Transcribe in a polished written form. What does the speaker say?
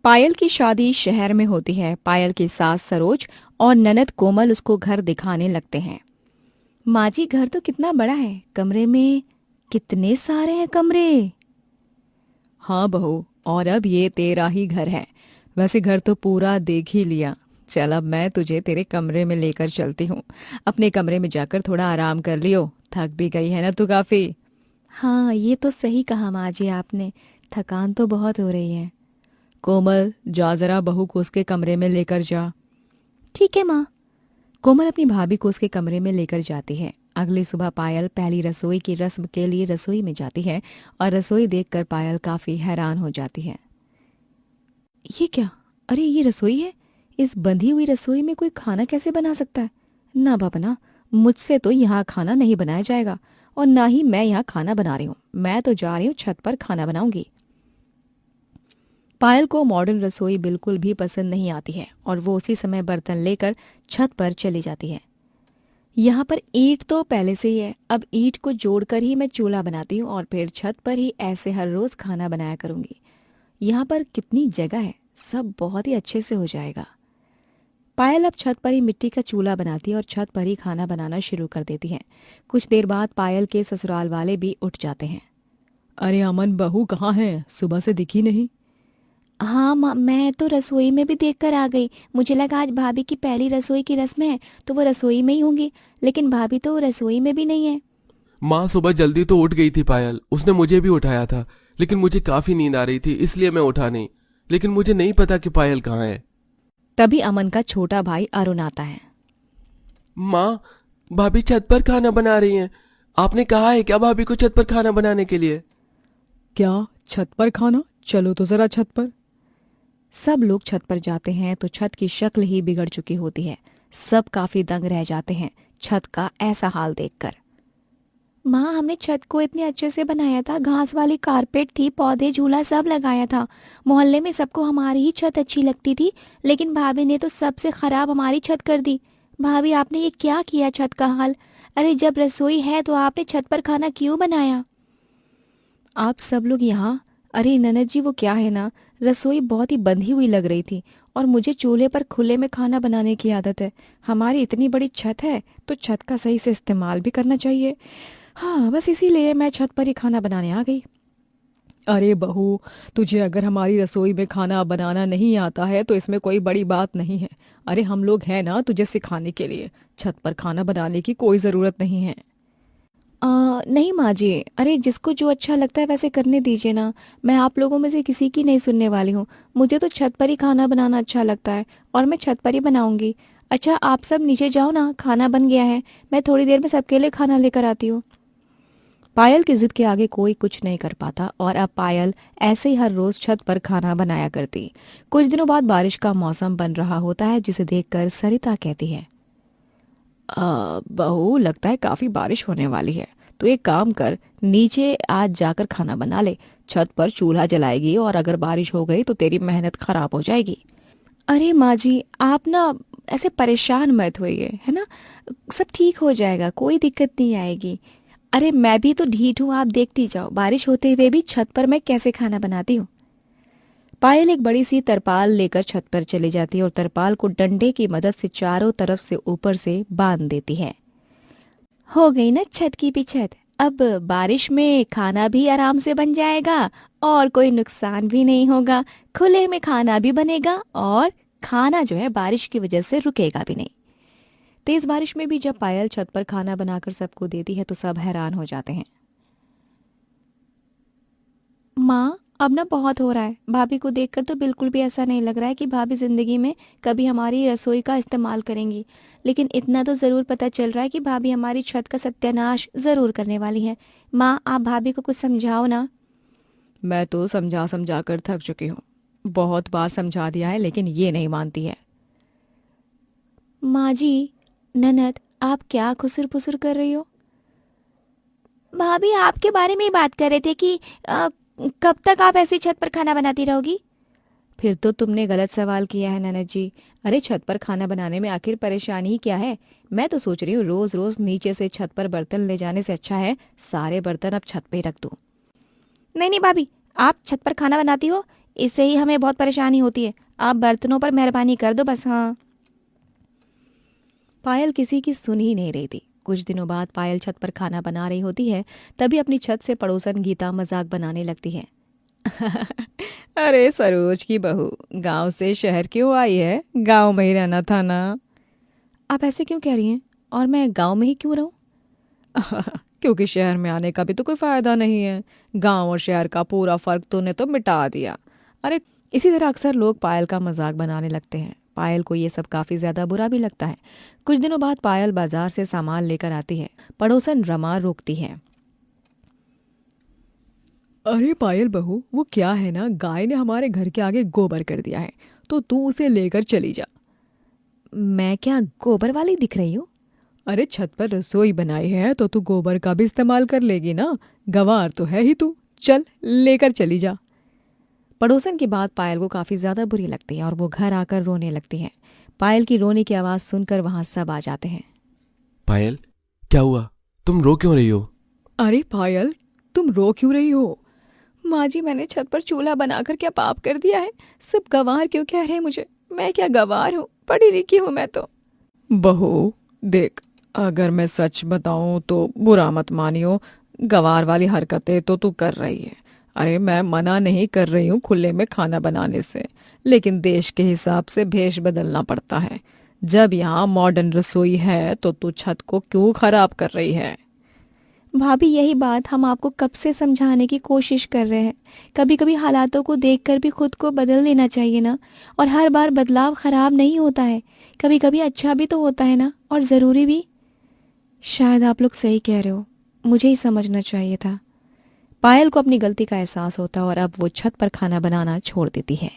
पायल की शादी शहर में होती है। पायल की सास सरोज और ननद कोमल उसको घर दिखाने लगते हैं। माँ जी, घर तो कितना बड़ा है, कमरे में कितने सारे हैं कमरे। हाँ बहू, और अब ये तेरा ही घर है। वैसे घर तो पूरा देख ही लिया। चल अब मैं तुझे तेरे कमरे में लेकर चलती हूँ। अपने कमरे में जाकर थोड़ा आराम कर लियो, थक भी गई है ना तू काफी। हाँ, ये तो सही कहा माँ जी आपने, थकान तो बहुत हो रही है। कोमल, जा जरा बहू को उसके कमरे में लेकर जा। ठीक है माँ। कोमल अपनी भाभी को उसके कमरे में लेकर जाती है। अगली सुबह पायल पहली रसोई की रस्म के लिए रसोई में जाती है और रसोई देखकर पायल काफी हैरान हो जाती है। ये क्या? अरे ये रसोई है। इस बंधी हुई रसोई में कोई खाना कैसे बना सकता है? ना बाबा ना, मुझसे तो यहाँ खाना नहीं बनाया जाएगा, और ना ही मैं यहाँ खाना बना रही हूँ। मैं तो जा रही हूँ छत पर खाना बनाऊंगी। पायल को मॉडर्न रसोई बिल्कुल भी पसंद नहीं आती है और वो उसी समय बर्तन लेकर छत पर चली जाती है। यहाँ पर ईंट तो पहले से ही है, अब ईंट को जोड़कर ही मैं चूल्हा बनाती हूँ और फिर छत पर ही ऐसे हर रोज खाना बनाया करूंगी। यहाँ पर कितनी जगह है, सब बहुत ही अच्छे से हो जाएगा। पायल अब छत पर ही मिट्टी का चूल्हा बनाती है और छत पर ही खाना बनाना शुरू कर देती है। कुछ देर बाद पायल के ससुराल वाले भी उठ जाते हैं। अरे अमन, बहू कहाँ है? सुबह से दिखी नहीं। हाँ माँ, मैं तो रसोई में भी देखकर आ गई। मुझे लगा आज भाभी की पहली रसोई की रस्म है तो वो रसोई में ही होंगी, लेकिन भाभी तो रसोई में भी नहीं है। माँ सुबह जल्दी तो उठ गई थी पायल, उसने मुझे भी उठाया था। लेकिन मुझे काफी नींद आ रही थी, इसलिए मैं उठा नहीं। लेकिन मुझे नहीं पता कि पायल कहाँ है। तभी अमन का छोटा भाई अरुण आता है। माँ, भाभी छत पर खाना बना रही हैं। आपने कहा है क्या भाभी को छत पर खाना बनाने के लिए? क्या छत पर खाना? चलो तो जरा छत पर। सब लोग छत पर जाते हैं तो छत की शक्ल ही बिगड़ चुकी होती है। सब काफी दंग रह जाते हैं छत का ऐसा हाल देखकर। माँ, हमने छत को इतने अच्छे से बनाया था, घास वाली कारपेट थी, पौधे, झूला सब लगाया था। मोहल्ले में सबको हमारी ही छत अच्छी लगती थी, लेकिन भाभी ने तो सबसे खराब हमारी छत कर दी। भाभी, आपने ये क्या किया छत का हाल? अरे जब रसोई है तो आपने छत पर खाना क्यों बनाया? आप सब लोग यहाँ। अरे ननद जी, वो क्या है ना, रसोई बहुत ही बंधी हुई लग रही थी और मुझे चूल्हे पर खुले में खाना बनाने की आदत है। हमारी इतनी बड़ी छत है तो छत का सही से इस्तेमाल भी करना चाहिए। हाँ, बस इसीलिए मैं छत पर ही खाना बनाने आ गई। अरे बहू, तुझे अगर हमारी रसोई में खाना बनाना नहीं आता है तो इसमें कोई बड़ी बात नहीं है। अरे हम लोग हैं ना तुझे सिखाने के लिए। छत पर खाना बनाने की कोई ज़रूरत नहीं है। नहीं माँ जी, अरे जिसको जो अच्छा लगता है वैसे करने दीजिए ना। मैं आप लोगों में से किसी की नहीं सुनने वाली हूँ। मुझे तो छत पर ही खाना बनाना अच्छा लगता है और मैं छत पर ही बनाऊंगी। अच्छा, आप सब नीचे जाओ ना, खाना बन गया है। मैं थोड़ी देर में सबके लिए खाना लेकर आती हूँ। पायल की जिद के आगे कोई कुछ नहीं कर पाता और अब पायल ऐसे ही हर रोज छत पर खाना बनाया करती। कुछ दिनों बाद बारिश का मौसम बन रहा होता है, जिसे देखकर सरिता कहती है, बहू लगता है काफी बारिश होने वाली है। तो एक काम कर, नीचे आज जाकर खाना बना ले। छत पर चूल्हा जलाएगी और अगर बारिश हो गई तो तेरी मेहनत खराब हो जाएगी। अरे माँ जी, आप ना ऐसे परेशान मत होइए, है ना। सब ठीक हो जाएगा, कोई दिक्कत नहीं आएगी। अरे मैं भी तो ढीठ हूँ, आप देखती जाओ बारिश होते हुए भी छत पर मैं कैसे खाना बनाती हूँ। पायल एक बड़ी सी तरपाल लेकर छत पर चली जाती है और तरपाल को डंडे की मदद से चारों तरफ से ऊपर से बांध देती है। हो गई ना छत की भी छत। अब बारिश में खाना भी आराम से बन जाएगा और कोई नुकसान भी नहीं होगा। खुले में खाना भी बनेगा और खाना जो है बारिश की वजह से रुकेगा भी नहीं। तेज बारिश में भी जब पायल छत पर खाना बनाकर सबको देती है तो सब हैरान हो जाते हैं। माँ, अब ना बहुत हो रहा है। भाभी को देखकर तो बिल्कुल भी ऐसा नहीं लग रहा है कि भाभी जिंदगी में कभी हमारी रसोई का इस्तेमाल करेंगी। लेकिन इतना तो जरूर पता चल रहा है कि भाभी हमारी छत का सत्यानाश जरूर करने वाली है। माँ, आप भाभी को कुछ समझाओ ना। मैं तो समझा समझा कर थक चुकी हूँ। बहुत बार समझा दिया है लेकिन ये नहीं मानती है। माँ जी, ननद, आप क्या खुसुर पुसुर कर रही हो? भाभी आपके बारे में ही बात कर रहे थे कि कब तक आप ऐसी छत पर खाना बनाती रहोगी? फिर तो तुमने गलत सवाल किया है ननद जी। अरे छत पर खाना बनाने में आखिर परेशानी ही क्या है? मैं तो सोच रही हूँ रोज रोज नीचे से छत पर बर्तन ले जाने से अच्छा है सारे बर्तन अब छत पे ही रख दूँ। नहीं नहीं भाभी, आप छत पर खाना बनाती हो, इससे ही हमें बहुत परेशानी होती है। आप बर्तनों पर मेहरबानी कर दो बस। हाँ। पायल किसी की सुन ही नहीं रही थी। कुछ दिनों बाद पायल छत पर खाना बना रही होती है, तभी अपनी छत से पड़ोसन गीता मजाक बनाने लगती है। अरे सरोज की बहू, गांव से शहर क्यों आई है? गांव में ही रहना था ना। आप ऐसे क्यों कह रही हैं? और मैं गांव में ही क्यों रहूं? क्योंकि शहर में आने का भी तो कोई फायदा नहीं है। गांव और शहर का पूरा फर्क तूने तो मिटा दिया। अरे, इसी तरह अक्सर लोग पायल का मजाक बनाने लगते हैं। पायल को ये सब काफी ज्यादा बुरा भी लगता है। कुछ दिनों बाद पायल बाजार से सामान लेकर आती है। पड़ोसन रमा रोकती है। अरे पायल बहू, वो क्या है ना, गाय ने हमारे घर के आगे गोबर कर दिया है, तो तू उसे लेकर चली जा। मैं क्या गोबर वाली दिख रही हूँ? अरे छत पर रसोई बनाई है तो तू गोबर का भी इस्तेमाल कर लेगी ना। गंवार तो है ही तू। चल, लेकर चली जा। पड़ोसन की बात पायल को काफी ज्यादा बुरी लगती है और वो घर आकर रोने लगती है। पायल की रोने की आवाज सुनकर वहां सब आ जाते हैं। पायल, क्या हुआ? तुम रो क्यों रही हो? अरे पायल, तुम रो क्यों रही हो? माँ जी, मैंने छत पर चूल्हा बनाकर क्या पाप कर दिया है? सब गंवार क्यों कह रहे हैं मुझे? मैं क्या गंवार हूँ? पढ़ी लिखी हूँ मैं तो। बहू देख, अगर मैं सच बताऊं तो बुरा मत मानियो। गंवार वाली हरकतें तो तू कर रही है। अरे मैं मना नहीं कर रही हूँ खुले में खाना बनाने से, लेकिन देश के हिसाब से भेष बदलना पड़ता है। जब यहाँ मॉडर्न रसोई है तो तू छत को क्यों खराब कर रही है? भाभी, यही बात हम आपको कब से समझाने की कोशिश कर रहे हैं। कभी कभी हालातों को देखकर भी खुद को बदल लेना चाहिए ना। और हर बार बदलाव खराब नहीं होता है, कभी कभी अच्छा भी तो होता है ना, और ज़रूरी भी। शायद आप लोग सही कह रहे हो, मुझे ही समझना चाहिए था। पायल को अपनी गलती का एहसास होता और अब वो छत पर खाना बनाना छोड़ देती है।